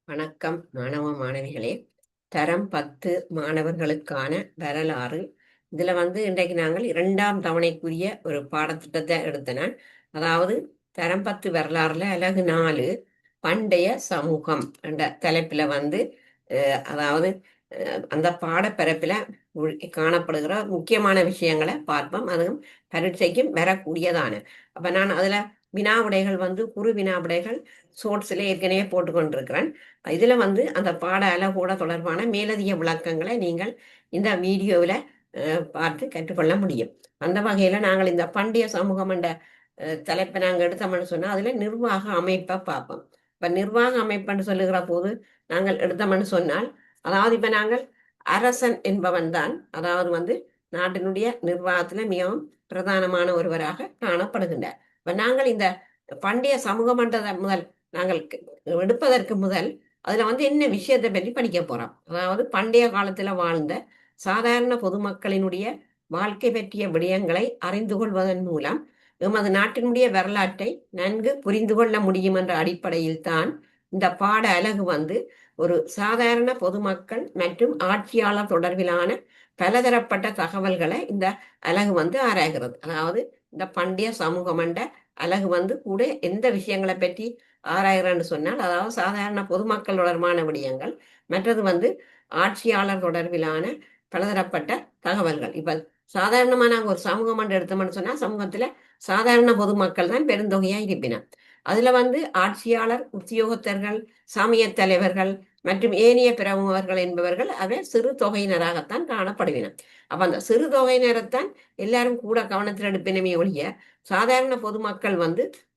வணக்கம் மாணவ மாணவிகளே. தரம் 10 மாணவர்களுக்கான வரலாறு. இதுல இன்றைக்கு நாங்கள் 2ஆம் தவணைக்குரிய ஒரு பாடத்திட்டத்தை எடுத்தன. அதாவது தரம் 10 வரலாறுல அலகு 4 பண்டைய சமூகம் என்ற தலைப்புல அதாவது அந்த பாடப்பரப்புல காணப்படுகிற முக்கியமான விஷயங்களை பார்ப்போம். அதுவும் பரீட்சைக்கும் வரக்கூடியதான. அப்ப நான் அதுல வினா விடைகள் குறு வினா விடைகள் சோர்ஸ்ல ஏற்கனவே போட்டுக்கொண்டிருக்கிறேன். இதுல அந்த பாட அலகோட தொடர்பான மேலதிக விளக்கங்களை நீங்கள் இந்த வீடியோவில் பார்த்து கற்றுக்கொள்ள முடியும். அந்த வகையில நாங்கள் இந்த பண்டைய சமூகம் என்ற தலைப்பை நாங்கள் எடுத்தோம்னு சொன்னா அதுல நிர்வாக அமைப்பை பார்ப்போம். இப்ப நிர்வாக அமைப்புன்னு சொல்லுகிற போது நாங்கள் எடுத்தோம்னு சொன்னால், அதாவது இப்ப நாங்கள் அரசன் என்பவன் தான், அதாவது நாட்டினுடைய நிர்வாகத்துல மிகவும் பிரதானமான ஒருவராக காணப்படுகின்றார். இப்ப நாங்கள் இந்த பண்டைய சமூகம் என்றதை நாங்கள் எடுப்பதற்கு முதல் அதுல என்ன விஷயத்தை பற்றி படிக்க போறோம். அதாவது பண்டைய காலத்துல வாழ்ந்த சாதாரண பொதுமக்களினுடைய வாழ்க்கை பற்றிய விடயங்களை அறிந்து கொள்வதன் மூலம் எமது நாட்டினுடைய வரலாற்றை நன்கு புரிந்து கொள்ள முடியும் என்ற அடிப்படையில் தான் இந்த பாட அலகு ஒரு சாதாரண பொதுமக்கள் மற்றும் ஆட்சியாளர் தொடர்பிலான பலதரப்பட்ட தகவல்களை இந்த அலகு ஆராய்கிறது. அதாவது இந்த பண்டைய சமூகம் என்ற அலகு கூட எந்த விஷயங்களை பற்றி ஆராய்கிறன்னு சொன்னால், அதாவது சாதாரண பொதுமக்கள் தொடர்பான விடயங்கள், மற்றது ஆட்சியாளர் தொடர்பிலான பலதரப்பட்ட தகவல்கள். இப்ப சாதாரணமா நாங்க ஒரு சமூகம் என்று எடுத்தோம்னு சொன்னா, சமூகத்துல சாதாரண பொதுமக்கள் தான் பெருந்தொகையா இருப்பினர். அதுல ஆட்சியாளர், உத்தியோகத்தர்கள், சமய தலைவர்கள் மற்றும் ஏனைய பிரமுகர்கள் என்பவர்கள் அவை சிறு தொகையினராகத்தான் காணப்படுவினர். அப்ப அந்த சிறு தொகையினரைத்தான் எல்லாரும் கூட கவனத்தில் எடுப்பினமே ஒழிய சாதாரண பொதுமக்கள்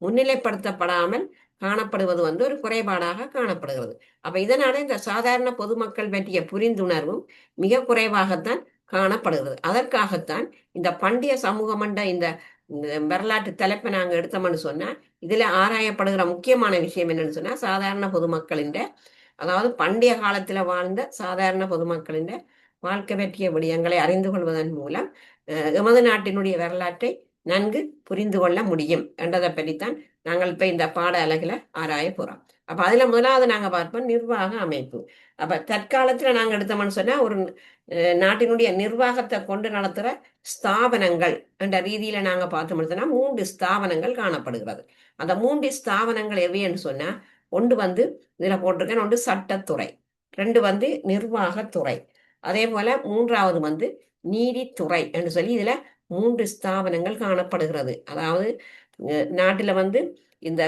முன்னிலைப்படுத்தப்படாமல் காணப்படுவது ஒரு குறைபாடாக காணப்படுகிறது. அப்ப இதனால இந்த சாதாரண பொதுமக்கள் பற்றிய புரிந்துணர்வும் மிக குறைவாகத்தான் காணப்படுகிறது. அதற்காகத்தான் இந்த பண்டைய சமூகம் என்ற இந்த வரலாற்று தலைப்பை நாங்கள் எடுத்தோம்னு சொன்னா, இதுல ஆராயப்படுகிற முக்கியமான விஷயம் என்னன்னு சொன்னா, சாதாரண பொதுமக்களின், அதாவது பண்டைய காலத்துல வாழ்ந்த சாதாரண பொதுமக்களின் வாழ்க்கை பற்றிய விடயங்களை அறிந்து கொள்வதன் மூலம் எமது நாட்டினுடைய வரலாற்றை நன்கு புரிந்து கொள்ள முடியும் என்றதை பற்றித்தான் நாங்கள் இப்ப இந்த பாட அலகுல ஆராய போறோம். அப்ப அதுல முதலாவது நாங்க பார்ப்போம் நிர்வாக அமைப்பு. அப்ப தற்காலத்துல நாங்க எடுத்தோம்னு சொன்னா, ஒரு நாட்டினுடைய நிர்வாகத்தை கொண்டு நடத்துற ஸ்தாபனங்கள் என்ற ரீதியில நாங்க பார்த்தோம்னு சொன்னா 3 ஸ்தாபனங்கள் காணப்படுகிறது. அந்த 3 ஸ்தாபனங்கள் எவைன்னு சொன்னா, ஒன்று இதுல போட்டிருக்கேன், ஒன்று சட்டத்துறை, 2 நிர்வாகத்துறை, அதே போல 3வது நீதித்துறை என்று சொல்லி இதுல 3 ஸ்தாபனங்கள் காணப்படுகிறது. அதாவது நாட்டுல இந்த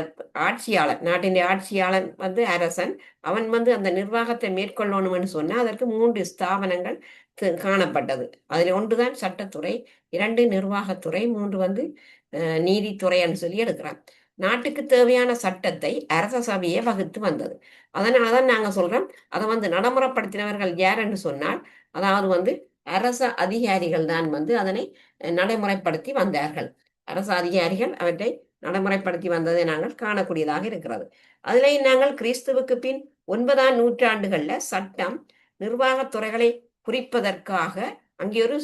ஆட்சியாளர், நாட்டின் ஆட்சியாளன் அரசன், அவன் அந்த நிர்வாகத்தை மேற்கொள்ளணும்னு சொன்னா அதற்கு 3 ஸ்தாபனங்கள் காணப்பட்டது. அதுல ஒன்றுதான் சட்டத்துறை, 2 நிர்வாகத்துறை, 3 நீதித்துறைன்னு சொல்லி எடுக்கிறான். நாட்டுக்கு தேவையான சட்டத்தை அரச சபையே வகுத்து வந்தது. அதனாலதான் நாங்க சொல்றோம், அதை நடைமுறைப்படுத்தினவர்கள் யாருன்னு சொன்னால், அதாவது அரச அதிகாரிகள் தான் அதனை நடைமுறைப்படுத்தி வந்தார்கள். அரசு அதிகாரிகள் அவற்றை நடைமுறைப்படுத்தி வந்ததை நாங்கள் காணக்கூடியதாக இருக்கிறது. அதிலேயும் நாங்கள் கிறிஸ்துவுக்கு பின் 9ஆம் நூற்றாண்டுகள்ல சட்டம், நிர்வாகத்துறைகளை குறிப்பதற்காக அங்கே ஒரு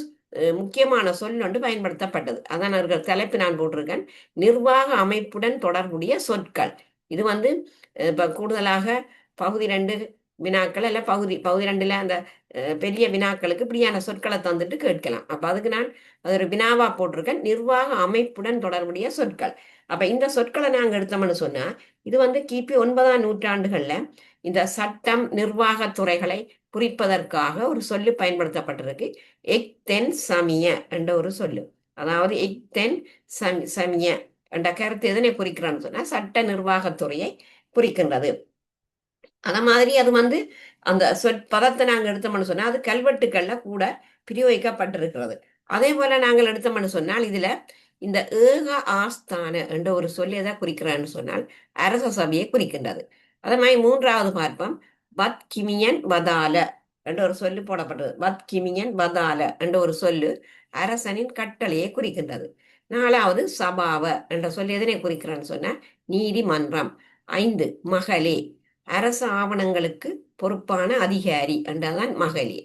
முக்கியமான சொல் ஒன்று பயன்படுத்தப்பட்டது. அதான் அவர்கள் தலைப்பு நான் போட்டிருக்கேன், நிர்வாக அமைப்புடன் தொடர்புடைய சொற்கள். இது இப்ப கூடுதலாக பகுதி 2 வினாக்கள் அல்ல பகுதி 2ல அந்த பெரிய வினாக்களுக்கு இப்படியான சொற்களை தந்துட்டு கேட்கலாம். அப்ப அதுக்கு நான் அது ஒரு வினாவா போட்டிருக்கேன், நிர்வாக அமைப்புடன் தொடர்புடைய சொற்கள். அப்ப இந்த சொற்களை நாங்க எடுத்தோம்னு சொன்னா, இது கிபி 9ஆம் நூற்றாண்டுகள்ல இந்த சட்டம், நிர்வாகத்துறைகளை குறிப்பதற்காக ஒரு சொல்லு பயன்படுத்தப்பட்டிருக்கு. எக்தென் சமிய என்ற ஒரு சொல்லு. அதாவது எக்தென் சமிய என்ற கருத்து எதனை குறிக்கிறான்னு சொன்னா, சட்ட நிர்வாகத்துறையை குறிக்கின்றது. அத மாதிரி அது அந்த பதத்தை நாங்கள் எடுத்தோம்னு சொன்னா அது கல்வெட்டுக்கள்ல கூட பிரயோகிக்கப்பட்டிருக்கிறது. அதே போல நாங்கள் எடுத்தோம்னு சொன்னால், இதுல இந்த ஏக ஆஸ்தான என்ற ஒரு சொல்லி எதை குறிக்கிறான்னு சொன்னால் அரச சபையை குறிக்கின்றது. அதே மாதிரி 3வது பார்ப்போம், வத் கிமியன் வதால என்ற ஒரு சொல்லு போடப்பட்டது. வத் கிமியன் வதால என்ற ஒரு சொல்லு அரசனின் கட்டளையை குறிக்கின்றது. 4வது சபாவ என்ற சொல்லி எதனை குறிக்கிறான்னு சொன்னா நீதிமன்றம். 5 மகளே, அரசு ஆவணங்களுக்கு பொறுப்பான அதிகாரி என்றதான் மகளே.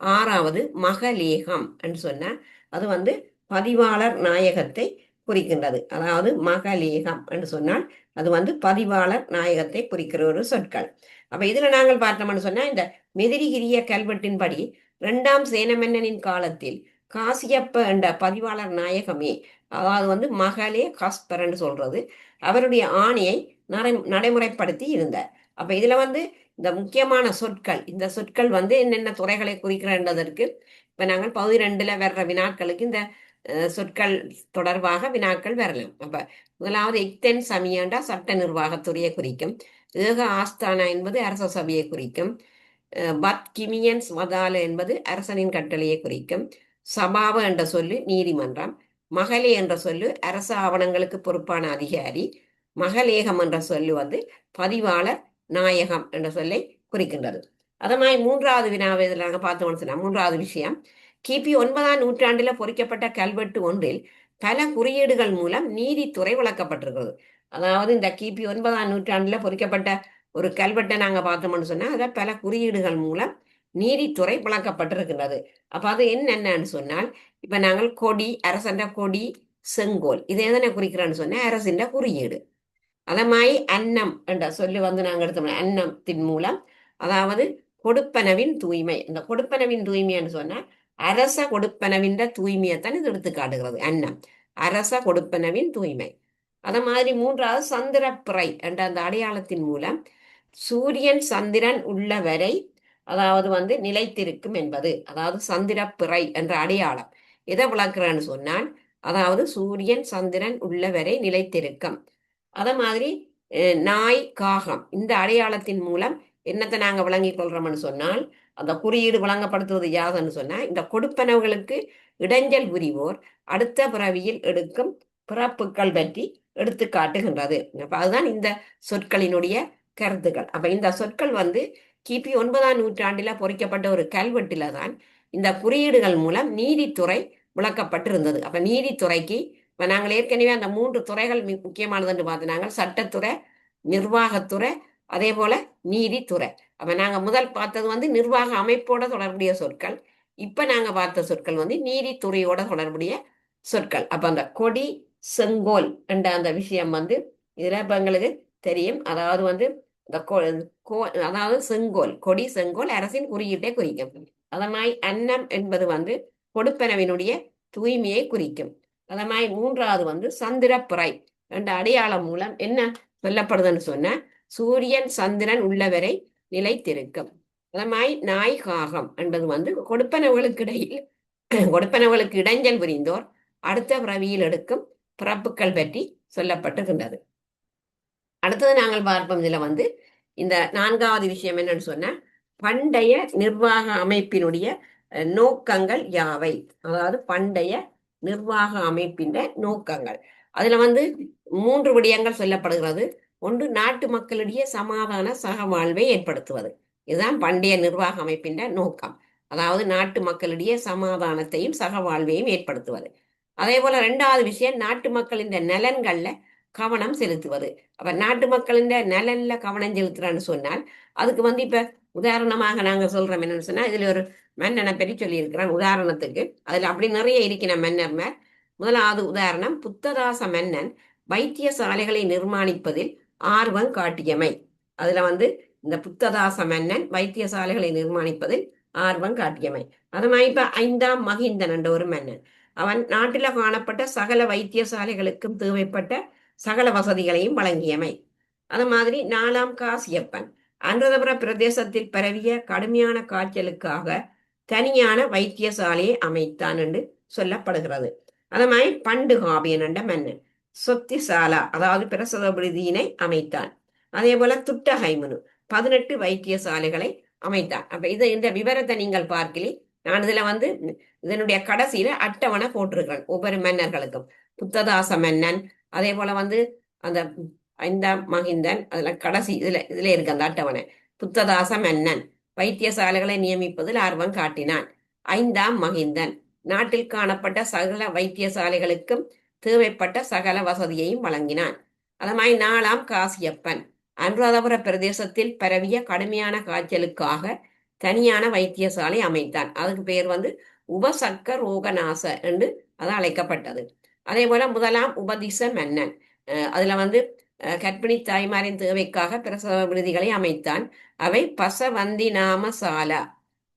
6வது மகலேகம் என்று சொன்ன அது பதிவாளர் நாயகத்தை குறிக்கின்றது. அதாவது மகலேகம் என்று சொன்னால் அது வந்து பதிவாளர் நாயகத்தை குறிக்கிற ஒரு சொற்கள். அப்ப இதுல நாங்கள் பார்த்தோம்னு சொன்னா இந்த மெதிரிகிரிய கல்வெட்டின்படி 2ஆம் சேன மன்னனின் காலத்தில் காசியப்ப என்ற பதிவாளர் நாயகமே, அதாவது வந்து மகளே காஸ்பர்ன்னு சொல்றது, அவருடைய ஆணையை நடைமுறைப்படுத்தி இருந்தார். அப்ப இதுல வந்து இந்த முக்கியமான சொற்கள், இந்த சொற்கள் வந்து என்னென்ன துறைகளை குறிக்கிறன்றதற்கு இப்ப நாங்கள் பகுதி 2ல வர்ற வினாக்களுக்கு இந்த சொற்கள் தொடர்பாக வினாக்கள் வரலாம். அப்ப முதலாவது எக்தென் சமியாண்டா சட்ட நிர்வாகத்துறையை குறிக்கும். ஏக ஆஸ்தானா என்பது அரச சபையை குறிக்கும். பத் கிமியன்ஸ் மதால என்பது அரசனின் கட்டளையை குறிக்கும். சபாவ என்ற சொல்லு நீதிமன்றம். மகளே என்ற சொல்லு அரச ஆவணங்களுக்கு பொறுப்பான அதிகாரி. மகளேகம் என்ற சொல்லு வந்து பதிவாளர் நாயகம் என்ற சொல்லை குறிக்கின்றது. அதே மாதிரி 3வது வினாவை இதில் நாங்கள் பார்த்தோம்னு சொன்னா 3வது விஷயம், கிபி 9ஆம் நூற்றாண்டில் பொறிக்கப்பட்ட கல்வெட்டு ஒன்றில் பல குறியீடுகள் மூலம் நீதித்துறை விளக்கப்பட்டிருக்கிறது. அதாவது இந்த கிபி 9ஆம் நூற்றாண்டில் பொறிக்கப்பட்ட ஒரு கல்வெட்டை நாங்கள் பார்த்தோம்னு சொன்னா அதில் பல குறியீடுகள் மூலம் நீதித்துறை விளக்கப்பட்டிருக்கின்றது. அப்ப அது என்னென்னு சொன்னால், இப்ப நாங்கள் கொடி, அரசன்ற கொடி, செங்கோல் இது எதனை குறிக்கிறோன்னு சொன்னா அரசின் குறியீடு. அதமாய் அன்னம் என்ற சொல்லு வந்து நாங்கள் எடுத்தோம்னா அன்னத்தின் மூலம், அதாவது கொடுப்பனவின் தூய்மை. இந்த கொடுப்பனவின் தூய்மைன்னு சொன்னா அரச கொடுப்பனவின் தூய்மையைத்தான் இது எடுத்து காட்டுகிறது. அன்னம் அரச கொடுப்பனவின் தூய்மை. அத மாதிரி 3வது சந்திரப்பிறை என்ற அந்த அடையாளத்தின் மூலம் சூரியன் சந்திரன் உள்ள வரை, அதாவது வந்து நிலைத்திருக்கும் என்பது. அதாவது சந்திரப்பிறை என்ற அடையாளம் எதை விளக்குறன்னு சொன்னால், அதாவது சூரியன் சந்திரன் உள்ள வரை நிலைத்திருக்கும். அத மாதிரி நாய் காகம் இந்த அடையாளத்தின் மூலம் என்னத்தை நாங்க விளங்கிக் கொள்றோம்னு சொன்னால், அந்த குறியீடு வழங்கப்படுத்துவது யாதுன்னு சொன்னா இந்த கொடுப்பனவுகளுக்கு இடைஞ்சல் புரிவோர் அடுத்த பிறவியில் எடுக்கும் பிறப்புகள் பற்றி எடுத்து காட்டுகின்றது. அப்ப அதுதான் இந்த சொற்களினுடைய கருத்துக்கள். அப்ப இந்த சொற்கள் வந்து கிபி 9ஆம் நூற்றாண்டில பொறிக்கப்பட்ட ஒரு கல்வெட்டில தான் இந்த குறியீடுகள் மூலம் நீதித்துறை விளக்கப்பட்டிருந்தது. அப்ப நீதித்துறைக்கு இப்ப நாங்கள் ஏற்கனவே அந்த 3 துறைகள் முக்கியமானது என்று பார்த்து நாங்கள் சட்டத்துறை, நிர்வாகத்துறை, அதே போல நீதித்துறை. அப்ப நாங்க முதல் பார்த்தது வந்து நிர்வாக அமைப்போட தொடர்புடைய சொற்கள். இப்ப நாங்க பார்த்த சொற்கள் வந்து நீதித்துறையோட தொடர்புடைய சொற்கள். அப்ப அந்த கொடி செங்கோல் என்ற அந்த விஷயம் வந்து இதுல இப்ப எங்களுக்கு தெரியும். அதாவது வந்து இந்த அதாவது செங்கோல், கொடி செங்கோல் அரசின் குறியீட்டை குறிக்கும். அதமாய் அன்னம் என்பது வந்து கொடுப்பனவினுடைய தூய்மையை குறிக்கும். அதமாய் 3வது வந்து சந்திரப்பிறை என்ற அடையாளம் மூலம் என்ன சொல்லப்படுதுன்னு சொன்ன சூரியன் சந்திரன் உள்ளவரை நிலைத்திருக்கும். அதமாய் நாய் காகம் என்பது வந்து கொடுப்பனவுகளுக்கு இடையில் கொடுப்பனவுகளுக்கு இடைஞ்சல் புரிந்தோர் அடுத்த பிறவியில் எடுக்கும் பிறப்புகள் பற்றி சொல்லப்பட்டிருக்கின்றது. அடுத்தது நாங்கள் பார்ப்போம். இதுல வந்து இந்த 4வது விஷயம் என்னன்னு சொன்ன பண்டைய நிர்வாக அமைப்பினுடைய நோக்கங்கள் யாவை. அதாவது பண்டைய நிர்வாக அமைப்பின் நோக்கங்கள். அதுல வந்து 3 விடயங்கள் சொல்லப்படுகிறது. ஒன்று, நாட்டு மக்களிடையே சமாதான சக வாழ்வை ஏற்படுத்துவது. இதுதான் பண்டைய நிர்வாக அமைப்பின் நோக்கம். அதாவது நாட்டு மக்களிடையே சமாதானத்தையும் சக வாழ்வையும் ஏற்படுத்துவது. அதே போல 2வது விஷயம், நாட்டு மக்களின் நலன்கள்ல கவனம் செலுத்துவது. அப்ப நாட்டு மக்களின் நலன்ல கவனம் செலுத்துறான்னு சொன்னால் அதுக்கு வந்து இப்ப உதாரணமாக நாங்க சொல்றோம் என்னன்னு சொன்னா, இதுல ஒரு மன்னனை பற்றி சொல்லி இருக்கிறான் உதாரணத்துக்கு. அதுல அப்படி நிறைய இருக்கிற மன்னர். முதலாவது உதாரணம், புத்ததாச மன்னன் வைத்தியசாலைகளை நிர்மாணிப்பதில் ஆர்வம் காட்டியமை. அதுல வந்து இந்த புத்ததாச மன்னன் வைத்தியசாலைகளை நிர்மாணிப்பதில் ஆர்வம் காட்டியமை. அது மாதிரி இப்ப 5ஆம் மகிந்தன் என்ற ஒரு மன்னன், அவன் நாட்டில காணப்பட்ட சகல வைத்தியசாலைகளுக்கும் தேவைப்பட்ட சகல வசதிகளையும் வழங்கியமை. அது மாதிரி 4ஆம் காசியப்பன் அனுராதபுர பிரதேசத்தில் பரவிய கடுமையான காய்ச்சலுக்காக தனியான வைத்தியசாலையை அமைத்தான் என்று சொல்லப்படுகிறது. அது மாதிரி பண்டுகாபியன் என்ற மன்னன் சொத்திசாலா அதாவது பிரசவ விடுதியினை அமைத்தான். அதே போல துட்டஹைமுனு 18 வைத்தியசாலைகளை அமைத்தான். அப்ப இந்த விவரத்தை நீங்கள் பார்க்கலி. நான் இதுல வந்து இதனுடைய கடைசியில அட்டவணை போட்டிருக்கிறேன் ஒவ்வொரு மன்னர்களுக்கும். புத்ததாச மன்னன், அதே போல வந்து அந்த 5ஆம் மகிந்தன், அதுல கடைசி இதுல இருக்கு அந்த அட்டவணை. புத்ததாச மன்னன் வைத்தியசாலைகளை நியமிப்பதில் ஆர்வம் காட்டினான். 5ஆம் மகிந்தன் நாட்டில் காணப்பட்ட சகல வைத்தியசாலைகளுக்கும் தேவைப்பட்ட சகல வசதியையும் வழங்கினான். அது மாதிரி 4ஆம் காசியப்பன் அனுராதபுர பிரதேசத்தில் பரவிய கடுமையான காய்ச்சலுக்காக தனியான வைத்தியசாலை அமைத்தான். அதுக்கு பேர் வந்து உபசக்க ரோகநாச என்று அது அழைக்கப்பட்டது. அதே போல முதலாம் உபதிச மன்னன். அதுல வந்து கர்ப்பிணி தாய்மாரின் தேவைக்காக பிரசவ விடுதிகளை அமைத்தான். அவை பசவந்தி நாம சாலா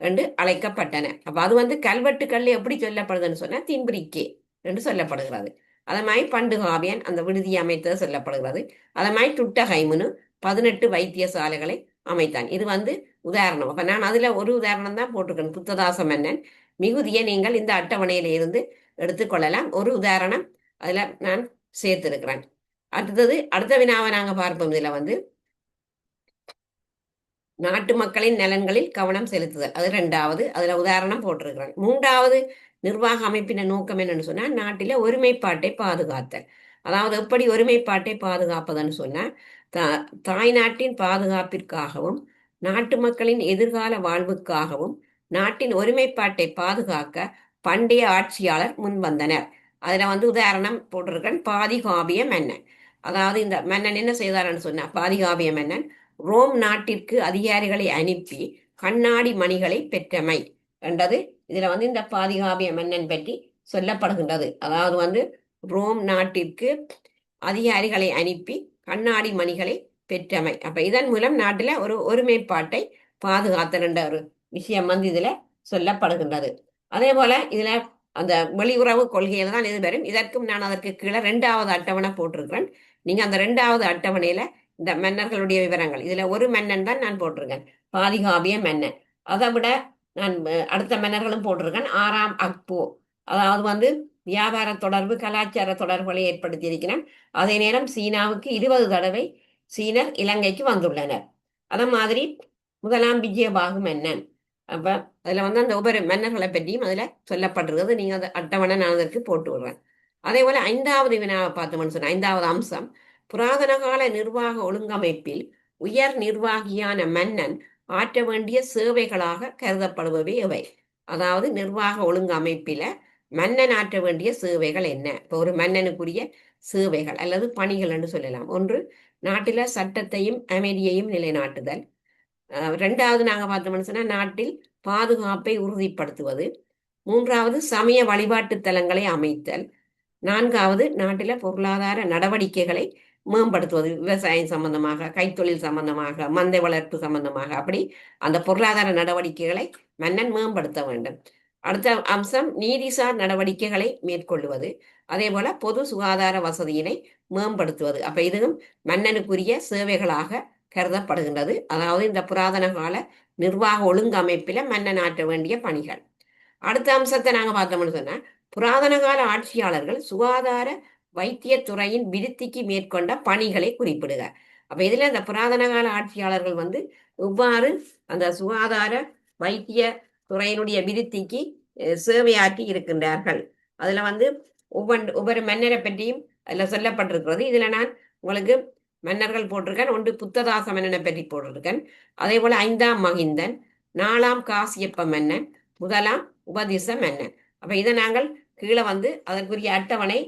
என்று அழைக்கப்பட்டன. அப்ப அது வந்து கல்வெட்டுக்கள்ல எப்படி சொல்லப்படுதுன்னு சொன்னா திம்பிரிக்கே என்று சொல்லப்படுகிறது. அதமாய் பண்டுகாவியன் அந்த விடுதியை அமைத்தது சொல்லப்படுகிறது. அதமாய் துட்டகைமுனு 18 வைத்தியசாலைகளை அமைத்தான். இது வந்து உதாரணம். அப்ப நான் அதுல ஒரு உதாரணம் தான் போட்டிருக்கேன். புத்ததாச மன்னன் மிகுதியை நீங்கள் இந்த அட்டவணையில இருந்து எடுத்துக்கொள்ளலாம். ஒரு உதாரணம் அதுல நான் சேர்த்திருக்கிறேன். அடுத்தது அடுத்த வினாவை நாங்க பார்ப்போம். இதுல வந்து நாட்டு மக்களின் நலன்களில் கவனம் செலுத்துதல், அது ரெண்டாவது. அதுல உதாரணம் போட்டிருக்கிறேன். மூன்றாவது நிர்வாக அமைப்பின நோக்கம் என்னன்னு சொன்னா நாட்டில ஒருமைப்பாட்டை பாதுகாத்தல். அதாவது எப்படி ஒருமைப்பாட்டை பாதுகாப்பதுன்னு சொன்னா தாய் நாட்டின் பாதுகாப்பிற்காகவும் நாட்டு மக்களின் எதிர்கால வாழ்வுக்காகவும் நாட்டின் ஒருமைப்பாட்டை பாதுகாக்க பண்டைய ஆட்சியாளர் முன்வந்தனர். அதுல வந்து உதாரணம் போட்டிருக்கேன். பாதிகாபிய மன்னன். அதாவது இந்த மன்னன் என்ன செய்தார்னு சொன்னா பாதிகாபிய மன்னன் ரோம் நாட்டிற்கு அதிகாரிகளை அனுப்பி கண்ணாடி மணிகளை பெற்றமை என்றது இதுல வந்து இந்த பாதிகாபிய மன்னன் பற்றி சொல்லப்படுகின்றது. அதாவது வந்து ரோம் நாட்டிற்கு அதிகாரிகளை அனுப்பி கண்ணாடி மணிகளை பெற்றமை. அப்ப இதன் மூலம் நாட்டில ஒரு ஒருமைப்பாட்டை பாதுகாத்தல் என்ற ஒரு விஷயம் வந்து இதுல சொல்லப்படுகின்றது. அதே போல இதுல அந்த வெளியுறவு கொள்கையில தான் இது வரும். இதற்கும் நான் அதற்கு கீழே 2வது அட்டவணை போட்டிருக்கிறேன். நீங்க அந்த 2வது அட்டவணையில இந்த மன்னர்களுடைய விவரங்கள் இதுல ஒரு மன்னன் தான் நான் போட்டிருக்கேன், பாதிகாபிய மன்னன். அதை விட நான் அடுத்த மன்னர்களும் போட்டிருக்கேன். 6ஆம் அக்போ, அதாவது வந்து வியாபார தொடர்பு கலாச்சார தொடர்புகளை ஏற்படுத்தி இருக்கிறேன். அதே நேரம் சீனாவுக்கு 20 தடவை சீனர் இலங்கைக்கு வந்துள்ளனர். அத மாதிரி முதலாம் விஜயபாகு மன்னன். அப்ப அதுல வந்து அந்த ஒவ்வொரு மன்னர்களை பற்றியும் அதுல சொல்லப்பட்டிருக்கிறது. நீங்க அந்த அட்டவணை நான் அதற்கு போட்டு விடுறேன். அதே போல 5வது வினாவை பார்த்தோம்னு சொன்ன 5வது அம்சம் புராதன கால நிர்வாக ஒழுங்கமைப்பில் உயர் நிர்வாகியான மன்னன் ஆற்ற வேண்டிய சேவைகளாக கருதப்படுபவை எவை? அதாவது நிர்வாக ஒழுங்கமைப்பில மன்னன் ஆற்ற வேண்டிய சேவைகள் என்ன? இப்போ ஒரு மன்னனுக்குரிய சேவைகள் அல்லது பணிகள் என்று சொல்லலாம். ஒன்று, நாட்டில சட்டத்தையும் அமைதியையும் நிலைநாட்டுதல். 2வது நாங்க பார்த்தோம்னு சொன்னா நாட்டில் பாதுகாப்பை உறுதிப்படுத்துவது. 3வது சமய வழிபாட்டு தலங்களை அமைத்தல். 4வது நாட்டில பொருளாதார நடவடிக்கைகளை மேம்படுத்துவது. விவசாயம் சம்பந்தமாக, கைத்தொழில் சம்பந்தமாக, மந்தை வளர்ப்பு சம்பந்தமாக, அப்படி அந்த பொருளாதார நடவடிக்கைகளை மன்னன் மேம்படுத்த வேண்டும். அடுத்த அம்சம் நீதிசார் நடவடிக்கைகளை மேற்கொள்வது. அதே போல பொது சுகாதார வசதியினை மேம்படுத்துவது. அப்ப இதுவும் மன்னனுக்குரிய சேவைகளாக கருதப்படுகின்றது. அதாவது இந்த புராதன கால நிர்வாக ஒழுங்கமைப்பில மன்னன் ஆற்ற வேண்டிய பணிகள். அடுத்த அம்சத்தை நாங்க பார்த்தோம்னு சொன்னா புராதன கால ஆட்சியாளர்கள் சுகாதார வைத்தியத்துறையின் விருத்திக்கு மேற்கொண்ட பணிகளை குறிப்பிடுக. அப்ப இதுல இந்த புராதன கால ஆட்சியாளர்கள் வந்து எவ்வாறு அந்த சுகாதார வைத்திய துறையினுடைய விருத்திக்கு சேவையாற்றி இருக்கின்றார்கள். அதுல வந்து ஒவ்வொரு மன்னரை பற்றியும் அதுல சொல்லப்பட்டிருக்கிறது. இதுல நான் உங்களுக்கு மன்னர்கள் போட்டிருக்கேன். ஒன்று புத்ததாச மன்னனை பற்றி போட்டிருக்கேன். அதே போல 5ஆம் மகிந்தன், 4ஆம் காசியப்ப மன்னன், முதலாம் உபதிச மன்னன். அப்ப இதை நாங்கள் கீழே வந்து அதற்குரிய அட்டவணை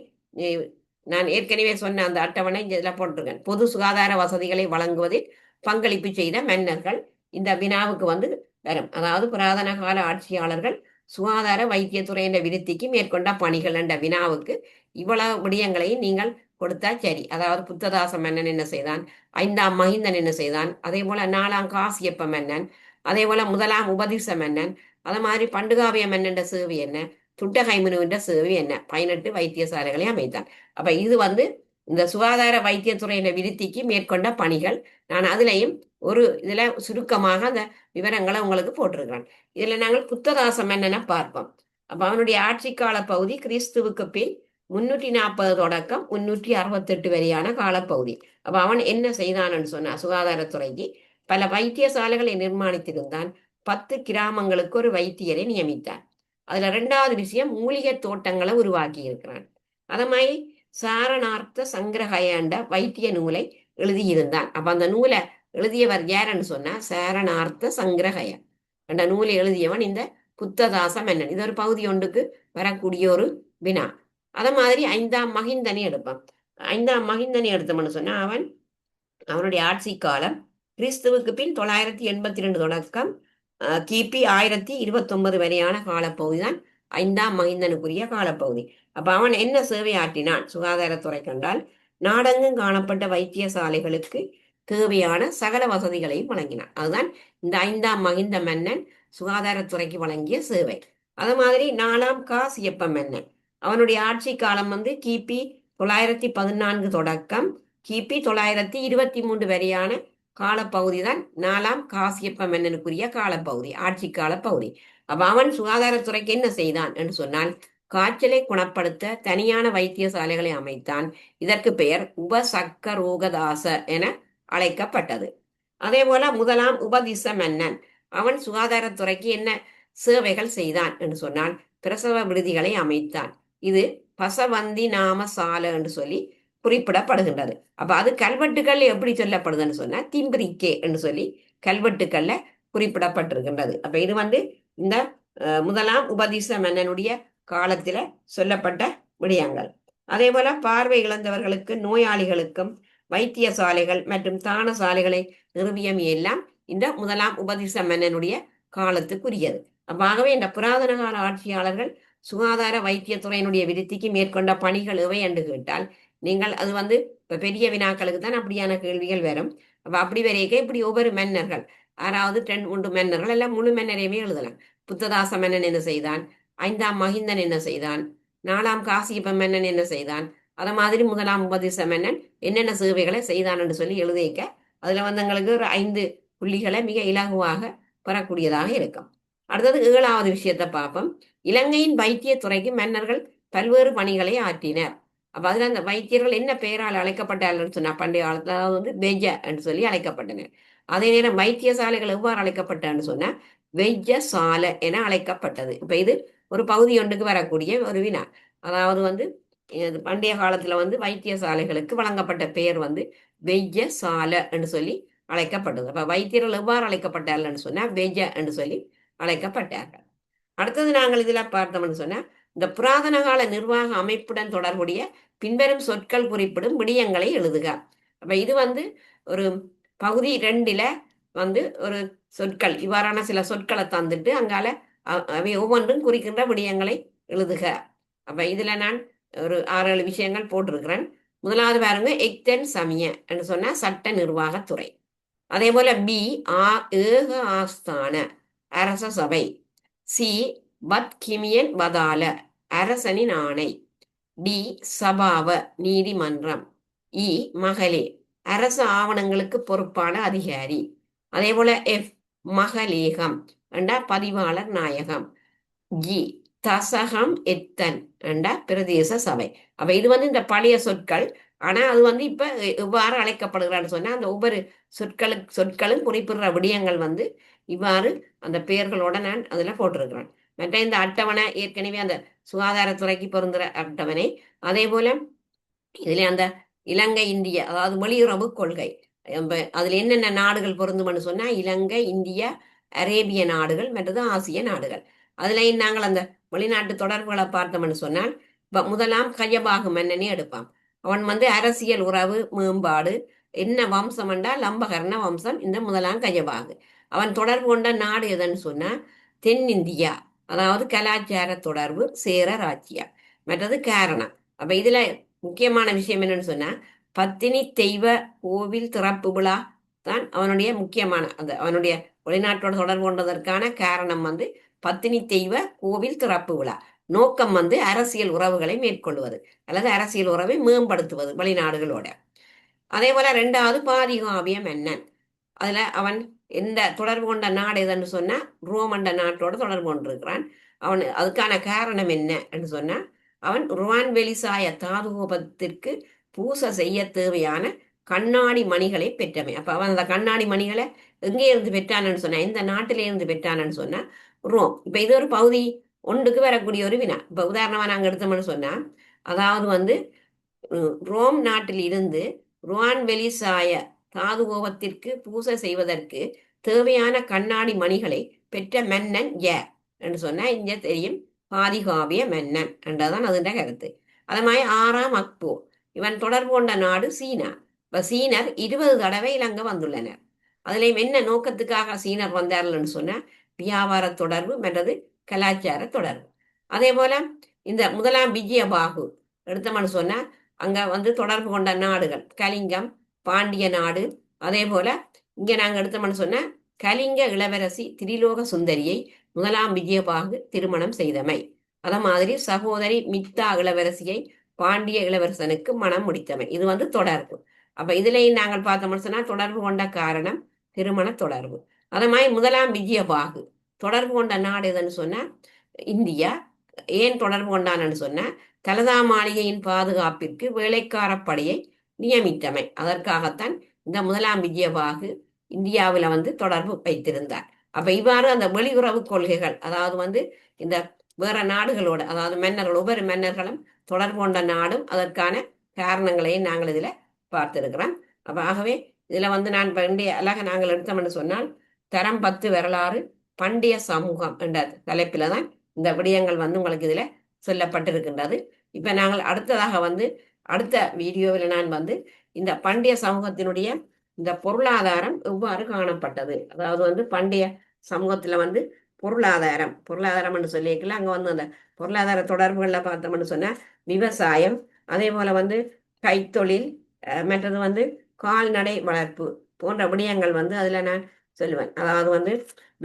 நான் ஏற்கனவே சொன்ன அந்த அட்டவணை இதில் போட்டிருக்கேன். பொது சுகாதார வசதிகளை வழங்குவதில் பங்களிப்பு செய்த மன்னர்கள் இந்த வினாவுக்கு வந்து வரும். அதாவது புராதன கால ஆட்சியாளர்கள் சுகாதார வைத்தியத்துறையின் விருத்திக்கு மேற்கொண்ட பணிகள் என்ற வினாவுக்கு இவ்வளவு விடயங்களையும் நீங்கள் கொடுத்தா சரி. அதாவது புத்ததாச மன்னன் என்ன செய்தான், 5ஆம் மகிந்தன் என்ன செய்தான், அதே போல 4ஆம் காசியப்ப மன்னன், அதே போல முதலாம் உபதிச மன்னன், அது மாதிரி பண்டுகாவிய மன்னன் சேவை என்ன, துட்டகைமுனுவின் சேவை என்ன, 18 வைத்தியசாலைகளை அமைத்தான். அப்ப இது வந்து இந்த சுகாதார வைத்தியத்துறையின் விருத்திக்கு மேற்கொண்ட பணிகள். நான் அதுலயும் ஒரு இதுல சுருக்கமாக அந்த விவரங்களை உங்களுக்கு போட்டிருக்கிறேன். இதுல நாங்கள் புத்ததாச மன்னனை பார்ப்போம். அப்ப அவனுடைய ஆட்சி கால பகுதி கிறிஸ்துவுக்கு பின் 340 தொடக்கம் 368 வரையான காலப்பகுதி. அப்ப அவன் என்ன செய்தான்னு சொன்னா சுகாதாரத்துறைக்கு பல வைத்தியசாலைகளை நிர்மாணித்திருந்தான். 10 கிராமங்களுக்கு ஒரு வைத்தியரை நியமித்தான். அதுல 2வது விஷயம் மூலிகை தோட்டங்களை உருவாக்கி இருக்கிறான். அத மாதிரி சாரணார்த்த சங்கிரகயண்ட வைத்திய நூலை எழுதியிருந்தான். அப்ப அந்த நூலை எழுதியவர் யாருன்னு சொன்னா சாரணார்த்த சங்கிரகய என்ற நூலை எழுதியவன் இந்த புத்ததாச மன்னன். இது ஒரு பகுதி ஒன்றுக்கு வரக்கூடிய ஒரு வினா. அத மாதிரி 5ஆம் மகிந்தனை எடுப்பான். 5ஆம் மகிந்தனை எடுத்தோம்னு சொன்னா அவனுடைய ஆட்சி காலம் கிறிஸ்துவுக்கு பின் 982 தொடக்கம் கிபி 1029 வரையான காலப்பகுதிதான் 5ஆம் மகிந்தனுக்குரிய காலப்பகுதி. அப்ப அவன் என்ன சேவை ஆற்றினான் சுகாதாரத்துறை கண்டால், நாடெங்கும் காணப்பட்ட வைத்தியசாலைகளுக்கு தேவையான சகல வசதிகளையும் வழங்கினான். அதுதான் இந்த 5ஆம் மகிந்த மன்னன் சுகாதாரத்துறைக்கு வழங்கிய சேவை. அது மாதிரி 4ஆம் காசியப்ப மன்னன், அவனுடைய ஆட்சி காலம் கிபி 914 தொடக்கம் கிபி 923 வரையான காலப்பகுதி தான் 4ஆம் காசியப்ப மன்னனுக்குரிய காலப்பகுதி, ஆட்சி காலப்பகுதி. அப்ப அவன் சுகாதாரத்துறைக்கு என்ன செய்தான் என்று சொன்னால், காய்ச்சலை குணப்படுத்த தனியான வைத்தியசாலைகளை அமைத்தான். இதற்கு பெயர் உபசக்க ரோகதாச என அழைக்கப்பட்டது. அதே போல 1ஆம் உபதிச மன்னன், அவன் சுகாதாரத்துறைக்கு என்ன சேவைகள் செய்தான் என்று சொன்னால், பிரசவ விடுதிகளை அமைத்தான். இது பசவந்தி நாம சால என்று சொல்லி குறிப்பிடப்படுகின்றது. அப்ப அது கல்வெட்டுக்கள் எப்படி சொல்லப்படுதுன்னு சொன்னா திம்பிரிக்கே என்று சொல்லி கல்வெட்டுக்கள்ல குறிப்பிடப்பட்டிருக்கின்றது. அப்ப இது இந்த 1ஆம் உபதிச மன்னனுடைய காலத்துல சொல்லப்பட்ட விடயங்கள். அதே போல பார்வை இழந்தவர்களுக்கு, நோயாளிகளுக்கும் வைத்தியசாலைகள் மற்றும் தான சாலைகளை நிறுவியம் எல்லாம் இந்த 1ஆம் உபதிச மன்னனுடைய காலத்துக்குரியது. ஆகவே இந்த புராதன கால ஆட்சியாளர்கள் சுகாதார வைத்தியத்துறையினுடைய விருத்திக்கு மேற்கொண்ட பணிகள் எவை என்று கேட்டால், நீங்கள் அது இப்ப பெரிய வினாக்களுக்கு தான் அப்படியான கேள்விகள் வரும். அப்ப அப்படி வரைக்க இப்படி ஒவ்வொரு மன்னர்கள், ஆறாவது 2-3 மன்னர்கள் எல்லாம் முழு மன்னரையுமே எழுதலாம். புத்ததாச மன்னன் என்ன செய்தான், 5ஆம் மகிந்தன் என்ன செய்தான், 4ஆம் காசியப்ப மன்னன் என்ன செய்தான், அத மாதிரி 1ஆம் உபதிச மன்னன் என்னென்ன சேவைகளை செய்தான் என்று சொல்லி எழுதிக்க அதுல எங்களுக்கு ஒரு 5 புள்ளிகளை மிக இலகுவாக பெறக்கூடியதாக இருக்கும். அடுத்தது 7வது விஷயத்தை பார்ப்போம். இலங்கையின் வைத்தியத்துறைக்கு மன்னர்கள் பல்வேறு பணிகளை ஆற்றினர். அப்ப அதுல அந்த வைத்தியர்கள் என்ன பெயரால் அழைக்கப்பட்டார்கள் சொன்னா, பண்டைய காலத்துல அதாவது பெஜ என்று சொல்லி அழைக்கப்பட்டனர். அதே நேரம் வைத்தியசாலைகள் எவ்வாறு அழைக்கப்பட்டன்னு சொன்னா வெய்யசாலை என அழைக்கப்பட்டது. இப்ப இது ஒரு பகுதி ஒன்றுக்கு வரக்கூடிய ஒரு வினா. அதாவது பண்டைய காலத்துல வைத்தியசாலைகளுக்கு வழங்கப்பட்ட பெயர் வெய்யசாலை என்று சொல்லி அழைக்கப்பட்டது. அப்ப வைத்தியர்கள் எவ்வாறு அழைக்கப்பட்டார்கள் சொன்னா வெய்ய என்று சொல்லி அழைக்கப்பட்டார்கள். அடுத்தது நாங்கள் இதுல பார்த்தோம்னு சொன்னா, இந்த புராதன கால நிர்வாக அமைப்புடன் தொடர்புடைய பின்வரும் சொற்கள் குறிப்பிடும் விடயங்களை எழுதுக. அப்ப இது ஒரு பகுதி 2ல ஒரு சொற்கள், இவ்வாறான சில சொற்களை தந்துட்டு அங்கால அவை ஒவ்வொன்றும் குறிக்கின்ற விடயங்களை எழுதுக. அப்ப இதுல நான் ஒரு 6-7 விஷயங்கள் போட்டிருக்கிறேன். முதலாவது பாருங்க, எக்தன் சமய என்று சொன்னா சட்ட நிர்வாகத்துறை. அதே போல பி ஏக ஆஸ்தான அரச சபை. சி பத் கிமியன் வதால அரசனின் ஆணை. டி சபாவ நீதிமன்றம். இ மகளே அரசு ஆவணங்களுக்கு பொறுப்பான அதிகாரி. அதே போல எஃப் மகலேகம் என்றா பதிவாளர் நாயகம். ஜி தசகம் எத்தன் என்ற பிரதேச சபை. அப்ப இது இந்த பழைய சொற்கள். ஆனா அது இப்ப இவ்வாறு அழைக்கப்படுகிறான்னு சொன்னா அந்த ஒவ்வொரு சொற்களும் குறிப்பிடுற விடயங்கள் இவ்வாறு அந்த பெயர்களோட நான் அதுல போட்டிருக்கிறேன். மற்ற இந்த அட்டவணை ஏற்கனவே அந்த சுகாதாரத்துறைக்கு பொருந்துற அட்டவணை. அதே போல இதுல அந்த இலங்கை இந்திய அதாவது வெளியுறவு கொள்கை, அதுல என்னென்ன நாடுகள் பொருந்தும்னு சொன்னா இலங்கை, இந்தியா, அரேபிய நாடுகள் மற்றது ஆசிய நாடுகள். அதுலயும் நாங்கள் அந்த வெளிநாட்டு தொடர்புகளை பார்த்தோம்னு சொன்னால், முதலாம் கஜபாகு மன்னனே எடுப்பான். அவன் அரசியல் உறவு மேம்பாடு என்ன வம்சம் என்றால் லம்பகர்ண வம்சம். இந்த முதலாம் கஜபாகு அவன் தொடர்பு கொண்ட நாடு எதுன்னு சொன்னா தென்னிந்தியா, அதாவது கலாச்சார தொடர்பு சேர ராஜ்யா. மற்றது காரணம். அப்ப இதுல முக்கியமான விஷயம் என்னன்னு சொன்னா பத்தினி தெய்வ கோவில் திறப்பு விழா தான் அவனுடைய முக்கியமான அவனுடைய வெளிநாட்டோட தொடர்பு கொண்டதற்கான காரணம் பத்தினி தெய்வ கோவில் திறப்பு விழா. நோக்கம் அரசியல் உறவுகளை மேற்கொள்வது அல்லது அரசியல் உறவை மேம்படுத்துவது வெளிநாடுகளோட. அதே போல 2வது பாதிகாவிய மன்னன். அதுல அவன் எந்த தொடர்பு கொண்ட நாடு எதுன்னு சொன்னா ரோமண்ட நாட்டோட தொடர்பு கொண்டிருக்கிறான். அவன் அதுக்கான காரணம் என்ன என்று சொன்னா அவன் ருவான் வெளிசாய தாதுகோபத்திற்கு பூசை செய்ய தேவையான கண்ணாடி மணிகளை பெற்றமை. அப்ப அவன் அந்த கண்ணாடி மணிகளை எங்கே இருந்து பெற்றானு சொன்னா எந்த நாட்டில இருந்து பெற்றானு சொன்னா ரோம். இப்ப இது ஒரு பகுதி ஒன்றுக்கு வரக்கூடிய ஒரு வினா. இப்ப உதாரணமா நாங்க எடுத்தோம்னு சொன்னா அதாவது ரோம் நாட்டில் இருந்து ருவான் வெளிசாய தாதுகோபத்திற்கு பூசை செய்வதற்கு தேவையான கண்ணாடி மணிகளை பெற்ற மன்னன் யார் என்று சொன்னா இங்க தெரியும், பாதிகாவிய மன்னன் என்றதான் அதுன்ற கருத்து. அது மாதிரி 6ஆம் அக்போ, இவன் தொடர்பு கொண்ட நாடு சீனா. இப்ப சீனர் 20 தடவை இலங்கை வந்துள்ளனர். அதுலயும் என்ன நோக்கத்துக்காக சீனர் வந்தார்கள்னு சொன்னா வியாபார தொடர்பு மற்றது கலாச்சார தொடர்பு. அதே போல இந்த முதலாம் விஜயபாகு எடுத்தோம்னு சொன்னா அங்க வந்து தொடர்பு கொண்ட நாடுகள் கலிங்கம், பாண்டிய நாடு. அதே போல இங்க நாங்க எடுத்தோம்னு சொன்னா கலிங்க இளவரசி திரிலோக சுந்தரியை முதலாம் விஜயபாகு திருமணம் செய்தமை. அத மாதிரி சகோதரி மித்தா இளவரசியை பாண்டிய இளவரசனுக்கு மனம் முடித்தமை. இது வந்து தொடர்பு. அப்ப இதுலயும் நாங்கள் பார்த்தோம்னு சொன்னா தொடர்பு கொண்ட காரணம் திருமண தொடர்பு. அதே மாதிரி முதலாம் விஜயபாகு தொடர்பு கொண்ட நாடு எதுன்னு சொன்னா இந்தியா. ஏன் தொடர்பு கொண்டான்னு சொன்னா தலதா மாளிகையின் பாதுகாப்பிற்கு வேலைக்கார படையை நியமித்தமை. அதற்காகத்தான் இந்த முதலாம் விஜயபாகு இந்தியாவில் வந்து தொடர்பு வைத்திருந்தார். அப்ப இவ்வாறு அந்த வெளியுறவு கொள்கைகள், அதாவது வந்து இந்த வேற நாடுகளோட, அதாவது மன்னர்கள், ஒவ்வொரு மன்னர்களும் தொடர்பு கொண்ட நாடும் அதற்கான காரணங்களையும் நாங்கள் இதுல பார்த்திருக்கிறோம். அப்ப ஆகவே இதுல வந்து நான் பண்டைய அழக நாங்கள் எடுத்தோம்னு சொன்னால் தரம் 10 வரலாறு பண்டைய சமூகம் என்ற தலைப்பில தான் இந்த விடயங்கள் வந்து உங்களுக்கு இதுல சொல்லப்பட்டிருக்கின்றது. இப்ப நாங்கள் அடுத்ததாக வந்து அடுத்த வீடியோவில் நான் வந்து இந்த பண்டைய சமூகத்தினுடைய இந்த பொருளாதாரம் எவ்வாறு காணப்பட்டது, அதாவது வந்து பண்டைய சமூகத்துல வந்து பொருளாதாரம் என்று சொல்லியிருக்கல, அங்க வந்து அந்த பொருளாதார தொடர்புகள்ல பார்த்தோம்னு சொன்னா விவசாயம், அதே போல வந்து கைத்தொழில், மற்றது வந்து கால்நடை வளர்ப்பு போன்ற விடயங்கள் வந்து அதுல நான் சொல்லுவேன். அதாவது வந்து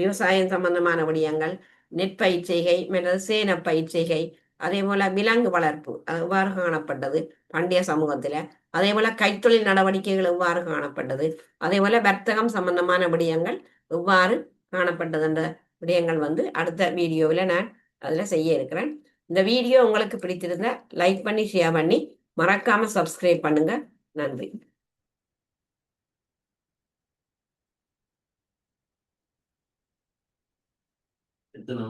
விவசாயம் சம்பந்தமான விடயங்கள், நெற்பயிர் செய்கை, மற்றது சேன பயிர் செய்கை, அதே போல விலங்கு வளர்ப்பு அது எவ்வாறு காணப்பட்டது பண்டைய சமூகத்துல, அதே போல கைத்தொழில் நடவடிக்கைகள் எவ்வாறு காணப்பட்டது, அதே போல வர்த்தகம் சம்பந்தமான விடயங்கள் எவ்வாறு காணப்பட்டது என்ற விடயங்கள் வந்து அடுத்த வீடியோவில் நான் அதுல செய்ய இருக்கிறேன். இந்த வீடியோ உங்களுக்கு பிடித்திருந்தா லைக் பண்ணி ஷேர் பண்ணி மறக்காம சப்ஸ்கிரைப் பண்ணுங்க. நன்றி. எத்தனை